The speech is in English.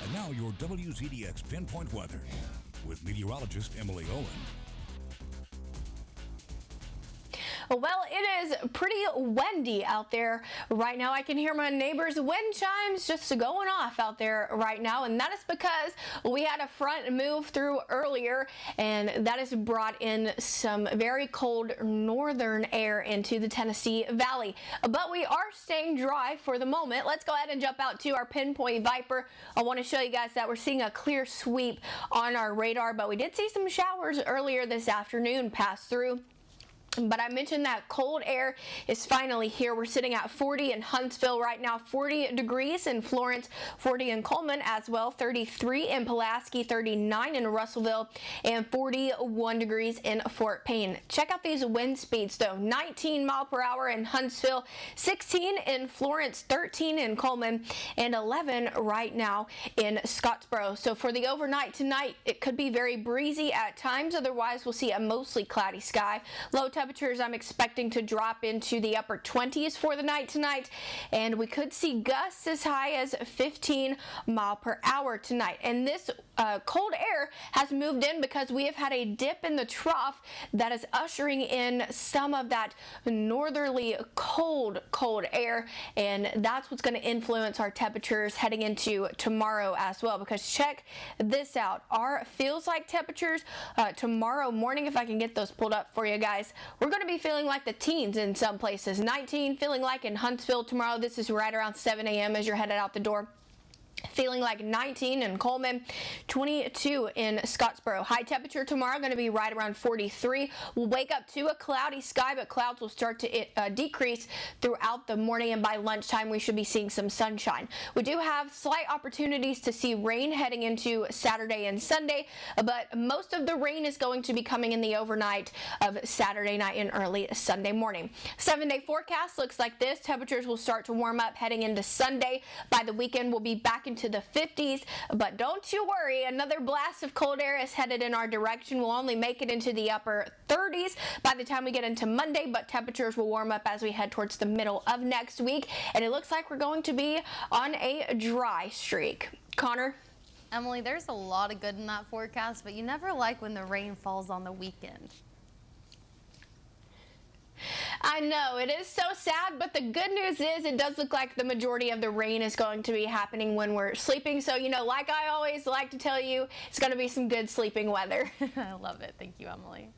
And now your WZDX Pinpoint Weather with meteorologist Emily Owen. Well, it is pretty windy out there right now. I can hear my neighbor's wind chimes just going off out there right now, and that is because we had a front move through earlier, and that has brought in some very cold northern air into the Tennessee Valley. But we are staying dry for the moment. Let's go ahead and jump out to our Pinpoint Viper. I want to show you guys that we're seeing a clear sweep on our radar, but we did see some showers earlier this afternoon pass through. But I mentioned that cold air is finally here. We're sitting at 40 in Huntsville right now, 40 degrees in Florence, 40 in Coleman as well, 33 in Pulaski, 39 in Russellville, and 41 degrees in Fort Payne. Check out these wind speeds though. 19 mile per hour in Huntsville, 16 in Florence, 13 in Coleman, and 11 right now in Scottsboro. So for the overnight tonight, it could be very breezy at times. Otherwise, we'll see a mostly cloudy sky. Low temperatures I'm expecting to drop into the upper 20s for the night tonight, and we could see gusts as high as 15 mile per hour tonight. And this cold air has moved in because we have had a dip in the trough that is ushering in some of that northerly cold air, and that's what's going to influence our temperatures heading into tomorrow as well. Because check this out, our feels like temperatures tomorrow morning, if I can get those pulled up for you guys, we're going to be feeling like the teens in some places. 19 feeling like in Huntsville tomorrow. This is right around 7 a.m. as you're headed out the door. Feeling like 19 in Coleman, 22 in Scottsboro. High temperature tomorrow going to be right around 43. We'll wake up to a cloudy sky, but clouds will start to decrease throughout the morning, and by lunchtime we should be seeing some sunshine. We do have slight opportunities to see rain heading into Saturday and Sunday, but most of the rain is going to be coming in the overnight of Saturday night and early Sunday morning. 7-day forecast looks like this. Temperatures will start to warm up heading into Sunday. By the weekend, we'll be back into the 50s, but don't you worry, another blast of cold air is headed in our direction. We'll only make it into the upper 30s by the time we get into Monday, but temperatures will warm up as we head towards the middle of next week, and it looks like we're going to be on a dry streak. Connor? Emily, there's a lot of good in that forecast, but you never like when the rain falls on the weekend. I know, it is so sad, but the good news is it does look like the majority of the rain is going to be happening when we're sleeping. So, you know, like I always like to tell you, it's going to be some good sleeping weather. I love it. Thank you, Emily.